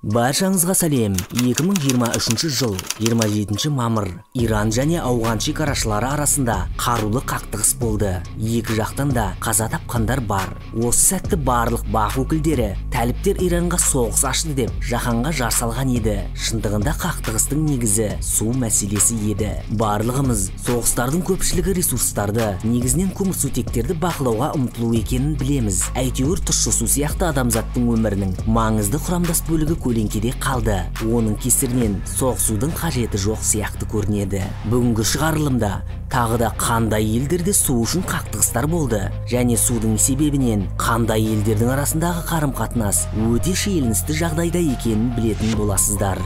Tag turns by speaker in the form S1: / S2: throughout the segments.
S1: Баршаңызға сәлем. 2023 жыл 27 мамыр Иран және Ауған шекарашылары арасында қарулы қақтығыс болды. Екі жақтан да қаза тапқандар бар. Осы сәтті барлық бақ өкілдері тәліптер Иранға соғыс ашты деп жаһанға жар салған еді. Шындығында қақтығыстың негізі су мәселесі еді. Барлығымыз соғыстардың көпшілігі ресурстарды, негізінен көмірсутектерді бақылауға ұмтылу екенін білеміз. Әйтеуір тұщы су сияқты адамзаттың өмірінің маңызды құрамдас бөлігі көлеңкеде қалды. Оның кесірінен соғысудың қажеті жоқ сияқты көрінеді. Бүгінгі шығарылымда тағы да қандай елдерде су үшін қақтығыстар болды және судың себебінен қандай елдердің арасындағы қарым-қатынас өте шиеленісті жағдайда екенін білетін боласыздар.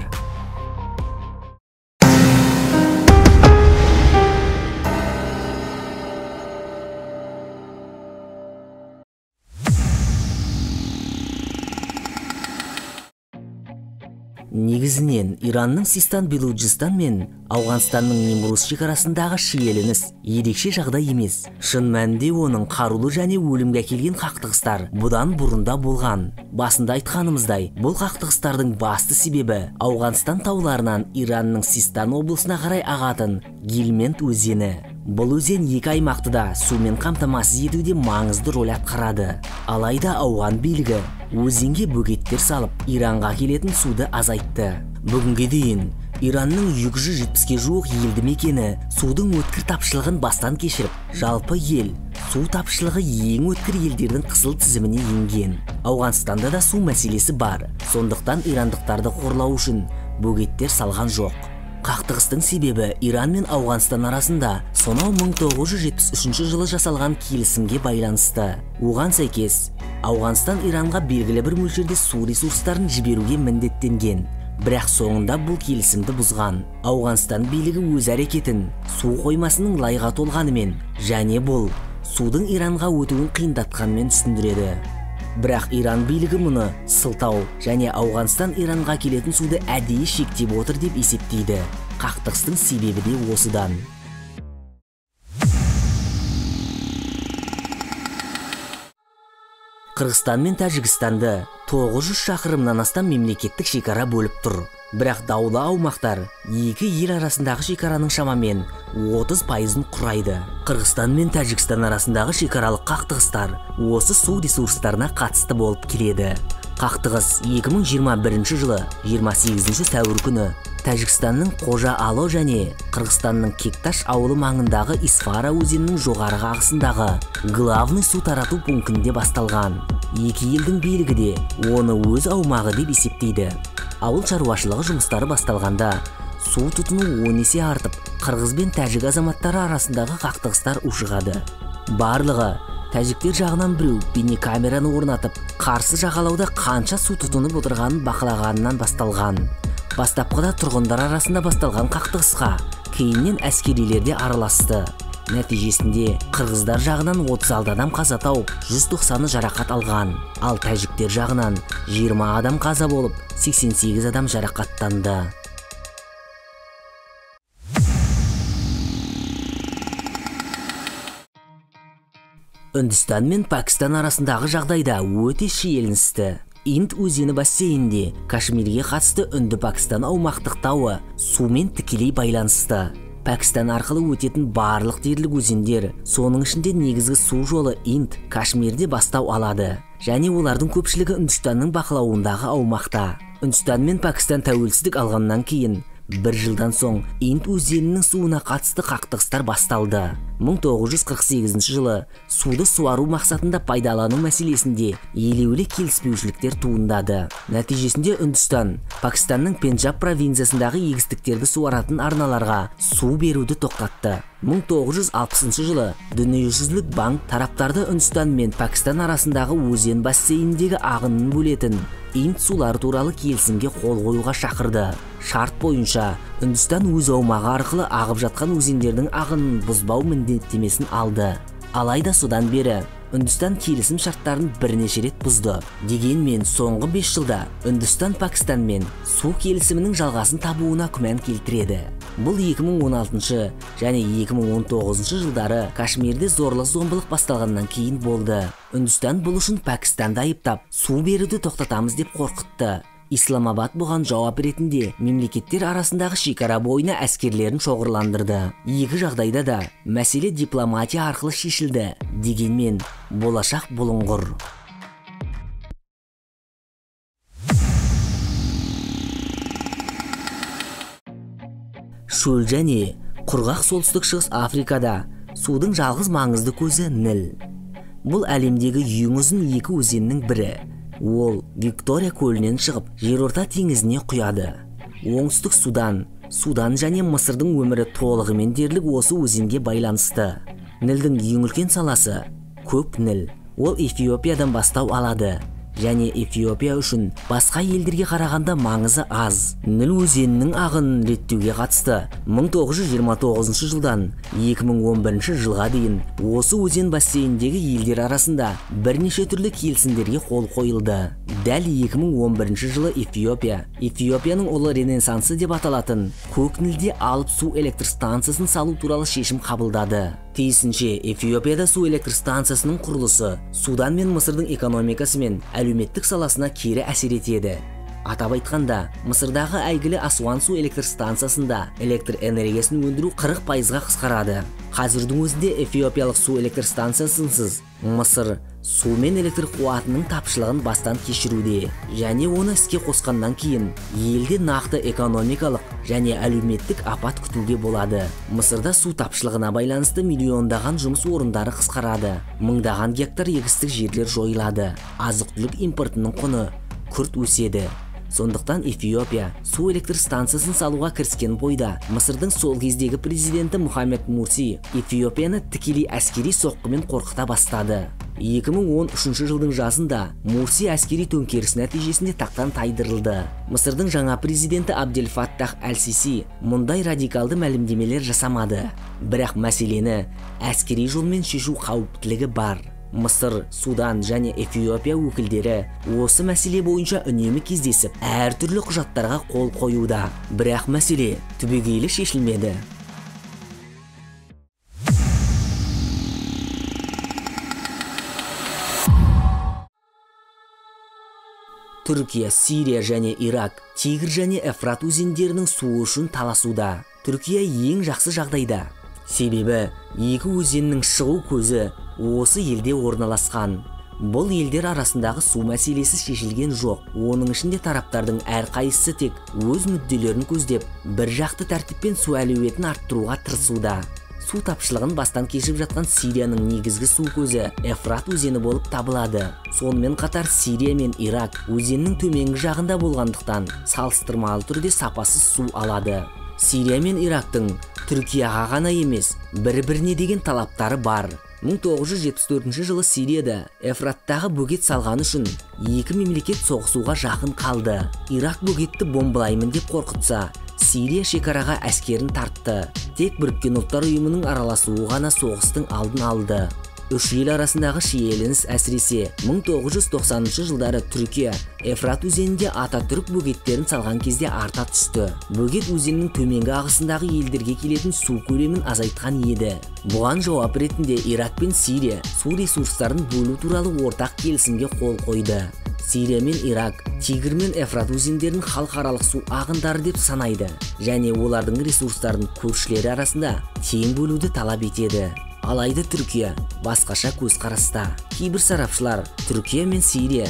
S1: Негізінен Иранның Систан Белуджистан мен Ауғанстанның Немрус шекарасындағы шиеленіс ерекше жағдай емес. Шын мәнінде оның қарулы және өлімге әкелген қақтығыстар бұдан бұрында болған. Басында айтқанымыздай, бұл қақтығыстардың басты себебі Ауғанстан тауларынан Иранның Систан облысына қарай ағатын Гельманд өзені. Бұл өзен екі аймақты да сумен қамтамасыз етуде маңызды рөл атқарады. Алайда Ауған билігі өзенге бөгеттер салып, Иранға келетін суды азайтты. Бүгінге дейін Иранның 270-ге жуық елді мекені судың өткір тапшылығын бастан кешіріп, жалпы ел су тапшылығы ең өткір елдердің қызыл тізіміне енген. Ауғанстанда да су мәселесі бар. Сондықтан ирандықтарды қорлау үшін бөгеттер салған жоқ. Қақтығыстың себебі Иран мен Ауғанстан арасында сонау 1973 жылы жасалған келісімге байланысты. Оған сәйкес, Ауғанстан Иранға белгілі бір мөлшерде су ресурстарын жіберуге міндеттенген. Бірақ соңында бұл келісімді бұзған. Ауғанстан билігі өз әрекетін су қоймасының лайға толғанымен және бұл судың Иранға өтуін қиындатқанмен түсіндіреді. Бірақ Иран билігі мұны сылтау және Ауғанстан Иранға келетін суды әдейі шектеп отыр деп есептейді. Қақтығыстың себебі де осыдан. Қырғызстан мен Тәжікстанды 900 шақырымнан астам мемлекеттік шекара бөліп тұр. Бірақ даулы аумақтар екі ел арасындағы шекараның шамамен 30%-ын құрайды. Қырғызстан мен Тәжікстан арасындағы шекаралық қақтығыстар осы су ресурстарына қатысты болып келеді. Қақтығыс 2021 жылы 28 сәуір күні Тәжікстанның Қожа-Ало және Қырғызстанның Кекташ ауылы маңындағы Исфара өзенінің жоғарғы ағысындағы главный су тарату пунктінде басталған. Екі елдің билігі де оны өз аумағы деп есептейді. Ауыл шаруашылығы жұмыстары басталғанда су тұтыну 10 есе артып, қырғыз бен тәжік азаматтары арасындағы қақтығыстар ушығады. Барлығы тәжіктер жағынан біреу бейнекамераны орнатып, қарсы жағалауда қанша су тұтынып отырғанын бақылағанынан басталған. Бастапқыда тұрғындар арасында басталған қақтығысқа кейіннен әскерилер де араласты. Нәтижесінде қырғыздар жағынан 36 адам қаза тауып, 190-ы жарақат алған. Ал тәжіктер жағынан 20 адам қаза болып, 88 адам жарақаттанды. Үндістан мен Пәкістан арасындағы жағдайда өте шиеленісті. Инд өзені бассейнінде Кашмирге қатысты Үнді-Пәкістан аумақтық тауы сумен тікелей байланысты. Пәкістан арқылы өтетін барлық дерлік өзендер, соның ішінде негізгі су жолы Инд Кашмирде бастау алады және олардың көпшілігі Үндістанның бақылауындағы аумақта. Үндістан мен Пәкістан тәуелсіздік алғаннан кейін бір жылдан соң Инд өзенінің суына қатысты қақтығыстар басталды. 1948 жылы суды суару мақсатында пайдалану мәселесінде елеулі келіспеушіліктер туындады. Нәтижесінде Үндістан Пәкістанның Пенджаб провинциясындағы егістіктерді суаратын арналарға су беруді тоқтатты. 1960 жылы Дүниежүзілік банк тараптарды Үндістан мен Пәкістан арасындағы өзен бассейніндегі ағынын бөлетін Инд сулары туралы келісімге қол қоюға шақырды. Шарт бойынша Үндістан өз аумағы арқылы ағып жатқан өзендердің ағынын бұзбау міндеттемесін алды. Алайда содан бері Үндістан келісім шарттарын бірнеше рет бұзды. Дегенмен соңғы 5 жылда Үндістан Пәкістанмен су келісімінің жалғасын табуына күмән келтіреді. Бұл 2016 және 2019 жылдары Кашмирде зорлық-зомбылық басталғаннан кейін болды. Үндістан бұл үшін Пәкістанды айыптап, су беруді тоқтатамыз деп қорқытты. Исламабад бұған жауап ретінде мемлекеттер арасындағы шекара бойына әскерлерін шоғырландырды. Екі жағдайда да мәселе дипломатия арқылы шешілді. Дегенмен, болашақ бұлыңғыр. Шөл және құрғақ солтүстік шығыс Африкада судың жалғыз маңызды көзі Ніл. Бұл әлемдегі ең ұзын екі өзеннің бірі. Ол Виктория көлінен шығып, Жерорта теңізіне құяды. Оңтүстік Судан және Мысырдың өмірі толығымен дерлік осы өзенге байланысты. Нілдің ең үлкен саласы Көк Ніл. Ол Эфиопиядан бастау алады. Және Эфиопия үшін басқа елдерге қарағанда маңызы аз. Ніл өзенінің ағынын реттеуге қатысты 1929 жылдан 2011 жылға дейін осы өзен бассейніндегі елдер арасында бірнеше түрлі келісімдерге қол қойылды. Дәл 2011 жылы Эфиопияның ұлы ренессансы деп аталатын Көк Нілде алып су электр станциясын салу туралы шешім қабылдады. Тиісінше Эфиопияда су электр станциясының құрылысы Судан мен Мысырдың экономикасы мен әлеуметтік саласына кері әсер етеді. Атап айтқанда, Мысырдағы әйгілі Асуан су электр станциясында электр энергиясын өндіру 40%-ға қысқарады. Қазірдің өзінде эфиопиялық су электр станциясынсыз Мысыр су мен электр қуатының тапшылығын бастан кешіруде. Және оны іске қосқаннан кейін елде нақты экономикалық және әлеуметтік апат күтуге болады. Мысырда су тапшылығына байланысты миллиондаған жұмыс орындары қысқарады. Мыңдаған гектар егістік жерлер жойылады. Азық-түлік импортының құны күрт өседі. Сондықтан Эфиопия су электр станциясын салуға кіріскен бойда Мысырдың сол кездегі президенті Мұхаммед Мурси Эфиопияны тікелей әскери соққымен қорқыта бастады. 2013 жылдың жазында Мурси әскери төңкеріс нәтижесінде тақтан тайдырылды. Мысырдың жаңа президенті Абдель Фаттах Әл-Сиси мұндай радикалды мәлімдемелер жасамады. Бірақ мәселені әскери жолмен шешу қауіптілігі бар. Мысыр, Судан және Эфиопия өкілдері осы мәселе бойынша үнемі кездесіп, әртүрлі құжаттарға қол қоюда. Бірақ мәселе түбегейлі шешілмеді. Түркия, Сирия және Ирак Тигр және Эфрат өзендерінің суы үшін таласуда. Түркия ең жақсы жағдайда. Себебі, екі өзеннің шығу көзі осы елде орналасқан. Бұл елдер арасындағы су мәселесі шешілген жоқ. Оның ішінде тараптардың әрқайсысы тек өз мүдделерін көздеп, бір жақты тәртіппен су әлеуетін арттыруға тырысуда. Су тапшылығын бастан кешіп жатқан Сирияның негізгі су көзі Эфрат өзені болып табылады. Сонымен қатар Сирия мен Ирак өзеннің төменгі жағында болғандықтан салыстырмалы түрде сапасыз су алады. Сирия мен Ирактың Түркияға ғана емес, бір-біріне деген талаптары бар. 1974 жылы Сирияда Эфраттағы бөгет салған үшін екі мемлекет соғысуға жақын қалды. Ирак бөгетті бомбалаймын деп қорқытса, Сирия шекараға әскерін тартты. Тек Біріккен ұлттар ұйымының араласуы ғана соғыстың алдын алды. Үш ел арасындағы шиеленіс әсіресе 1990 жылдары Түркия Эфрат өзенінде Ататүрік бөгеттерін салған кезде арта түсті. Бөгет өзеннің төменгі ағысындағы елдерге келетін су көлемін азайтқан еді. Бұған жауап ретінде Ирак пен Сирия су ресурстарын бөлу туралы ортақ келісімге қол қойды. Сирия мен Ирак Тигр мен Эфрат өзендерін халықаралық су ағындары деп санайды және олардың ресурстарын көршілері арасында тең бөлуді талап етеді. Алайда Түркия басқаша көзқараста. Кейбір сарапшылар Түркия мен Сирия,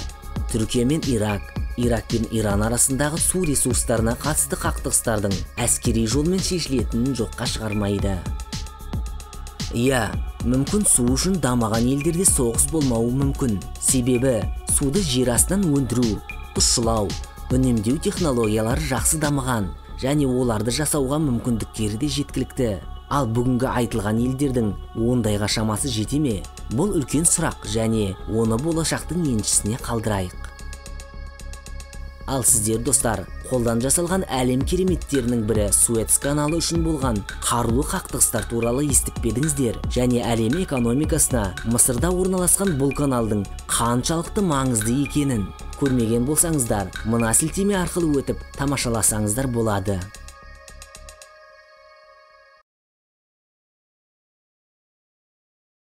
S1: Түркия мен Ирак, Ирак пен Иран арасындағы су ресурстарына қатысты қақтығыстардың әскери жолмен шешілетінін жоққа шығармайды. Иә, мүмкін су үшін дамыған елдерде соғыс болмауы мүмкін. Себебі суды жер астынан өндіру, тұщылау, үнемдеу технологиялары жақсы дамыған және оларды жасауға мүмкіндіктері де жеткілікті. Ал бүгінгі айтылған елдердің ондайға шамасы жете ме? Бұл үлкен сұрақ және оны болашақтың еншісіне қалдырайық. Ал сіздер достар, қолдан жасалған әлем кереметтерінің бірі Суэц каналы үшін болған қарулы қақтығыстар туралы естіп пе едіңіздер? Және әлем экономикасына Мысырда орналасқан бұл каналдың қаншалықты маңызды екенін көрмеген болсаңыздар, мына сілтеме арқылы өтіп тамашаласаңыздар болады.